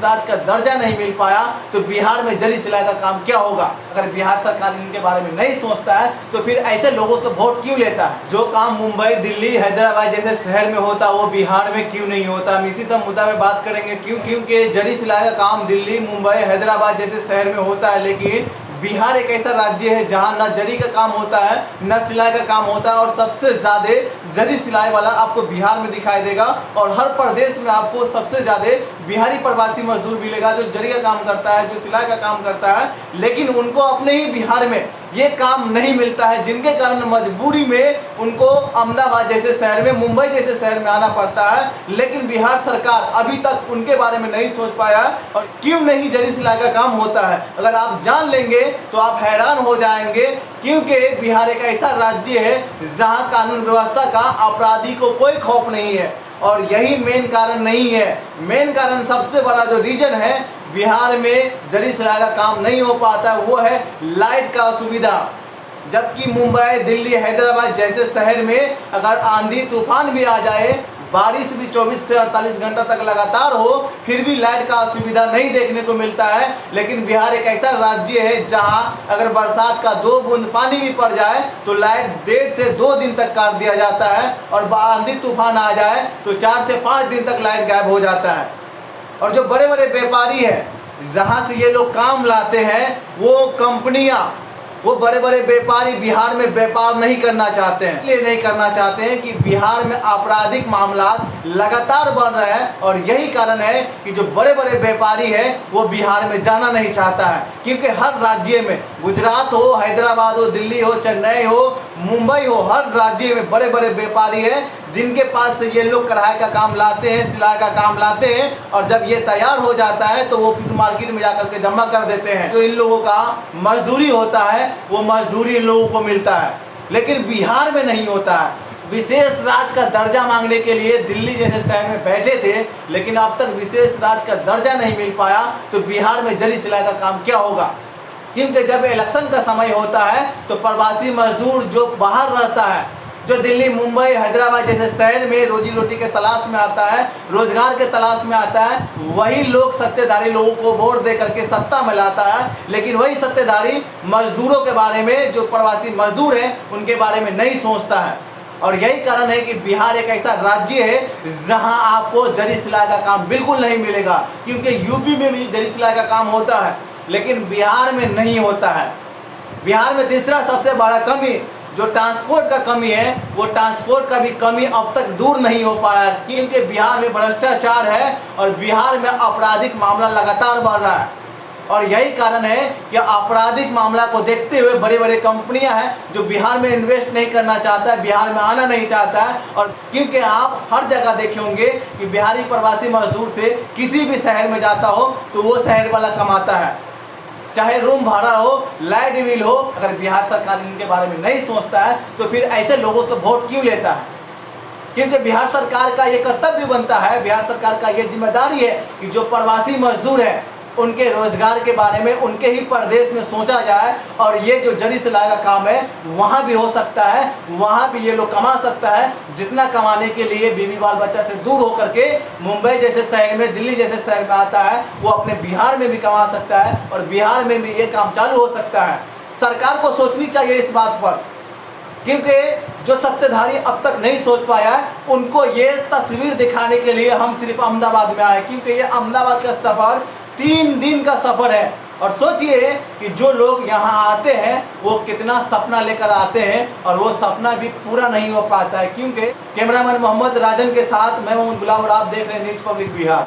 राज्य का दर्जा नहीं मिल पाया तो बिहार में जरी सिलाई का काम क्या होगा। अगर बिहार सरकार इनके बारे में नहीं सोचता है तो फिर ऐसे लोगों से वोट क्यों लेता है। जो काम मुंबई, दिल्ली, हैदराबाद जैसे शहर में होता है वो बिहार में क्यों नहीं होता। हम इसी सब मुद्दा में बात करेंगे क्योंकि जरी सिलाई का काम दिल्ली, मुंबई, हैदराबाद जैसे शहर में होता है, लेकिन बिहार एक ऐसा राज्य है जहां न जरी का काम होता है न सिलाई का काम होता है, और सबसे ज़्यादा जरी सिलाई वाला आपको बिहार में दिखाई देगा। और हर प्रदेश में आपको सबसे ज़्यादा बिहारी प्रवासी मजदूर मिलेगा जो जरी का काम करता है, जो सिलाई का काम करता है, लेकिन उनको अपने ही बिहार में ये काम नहीं मिलता है, जिनके कारण मजबूरी में उनको अहमदाबाद जैसे शहर में, मुंबई जैसे शहर में आना पड़ता है। लेकिन बिहार सरकार अभी तक उनके बारे में नहीं सोच पाया और क्यों नहीं जरी सिलाई का काम होता है। अगर आप जान लेंगे तो आप हैरान हो जाएंगे, क्योंकि बिहार एक ऐसा राज्य है जहां कानून व्यवस्था का अपराधी को कोई खौफ नहीं है। और यही मेन कारण नहीं है, मेन कारण सबसे बड़ा जो रीजन है बिहार में जरी सिलाई का काम नहीं हो पाता वो है लाइट का असुविधा। जबकि मुंबई, दिल्ली, हैदराबाद जैसे शहर में अगर आंधी तूफान भी आ जाए, बारिश भी 24 से 48 घंटा तक लगातार हो, फिर भी लाइट का असुविधा नहीं देखने को मिलता है। लेकिन बिहार एक ऐसा राज्य है जहां अगर बरसात का 2 बूंद पानी भी पड़ जाए तो लाइट 1.5 से 2 दिन तक काट दिया जाता है, और आंधी तूफान आ जाए तो 4 से 5 दिन तक लाइट गायब हो जाता है। और जो बड़े बड़े व्यापारी हैं जहां से ये लोग काम लाते हैं, वो कंपनियां, वो बड़े बड़े व्यापारी बिहार में व्यापार नहीं करना चाहते हैं। इसलिए नहीं करना चाहते हैं कि बिहार में आपराधिक मामला लगातार बढ़ रहे हैं, और यही कारण है कि जो बड़े बड़े व्यापारी हैं वो बिहार में जाना नहीं चाहता है। क्योंकि हर राज्य में, गुजरात हो, हैदराबाद हो, दिल्ली हो, चेन्नई हो, मुंबई हो, हर राज्य में बड़े बड़े व्यापारी हैं जिनके पास से ये लोग कढ़ाई का काम लाते हैं, सिलाई का काम लाते हैं, और जब ये तैयार हो जाता है तो वो फिर मार्केट में जाकर के जमा कर देते हैं। तो इन लोगों का मजदूरी होता है वो मजदूरी इन लोगों को मिलता है, लेकिन बिहार में नहीं होता है। विशेष राज्य का दर्जा मांगने के लिए दिल्ली जैसे शहर में बैठे थे, लेकिन अब तक विशेष राज्य का दर्जा नहीं मिल पाया तो बिहार में जरी सिलाई का काम क्या होगा। क्योंकि जब इलेक्शन का समय होता है तो प्रवासी मजदूर जो बाहर रहता है, जो दिल्ली, मुंबई, हैदराबाद जैसे शहर में रोजी रोटी के तलाश में आता है, रोजगार के तलाश में आता है, वही लोग सत्तेधारी लोगों को वोट दे करके सत्ता में लाता है। लेकिन वही सत्तेधारी मजदूरों के बारे में, जो प्रवासी मजदूर हैं उनके बारे में नहीं सोचता है। और यही कारण है कि बिहार एक ऐसा राज्य है जहां आपको जरी सिलाई का काम बिल्कुल नहीं मिलेगा। क्योंकि यूपी में भी जरी सिलाई का काम होता है लेकिन बिहार में नहीं होता है। बिहार में तीसरा सबसे बड़ा कमी जो ट्रांसपोर्ट का कमी है, वो ट्रांसपोर्ट का भी कमी अब तक दूर नहीं हो पाया, क्योंकि बिहार में भ्रष्टाचार है और बिहार में आपराधिक मामला लगातार बढ़ रहा है। और यही कारण है कि आपराधिक मामला को देखते हुए बड़े बड़े कंपनियां हैं जो बिहार में इन्वेस्ट नहीं करना चाहता है, बिहार में आना नहीं चाहता है। और क्योंकि आप हर जगह देखे होंगे कि बिहारी प्रवासी मजदूर से किसी भी शहर में जाता हो तो वो शहर वाला कमाता है, चाहे रूम भाड़ा हो, लाइट बिल हो। अगर बिहार सरकार इनके बारे में नहीं सोचता है तो फिर ऐसे लोगों से वोट क्यों लेता है। क्योंकि बिहार सरकार का ये कर्तव्य बनता है, बिहार सरकार का ये जिम्मेदारी है कि जो प्रवासी मजदूर हैं उनके रोजगार के बारे में उनके ही प्रदेश में सोचा जाए। और ये जो जरी सिलाई का काम है वहाँ भी हो सकता है, वहाँ भी ये लोग कमा सकता है। जितना कमाने के लिए बीवी बाल बच्चा से दूर होकर के मुंबई जैसे शहर में, दिल्ली जैसे शहर में आता है, वो अपने बिहार में भी कमा सकता है और बिहार में भी ये काम चालू हो सकता है। सरकार को सोचनी चाहिए इस बात पर, क्योंकि जो सत्ताधारी अब तक नहीं सोच पाया है उनको ये तस्वीर दिखाने के लिए हम सिर्फ अहमदाबाद में आए। क्योंकि ये अहमदाबाद का सफ़र 3 दिन का सफ़र है, और सोचिए कि जो लोग यहाँ आते हैं वो कितना सपना लेकर आते हैं और वो सपना भी पूरा नहीं हो पाता है। क्योंकि कैमरामैन मोहम्मद राजन के साथ मैं मोहम्मद गुलाम और आप देख रहे हैं न्यूज़ पब्लिक बिहार।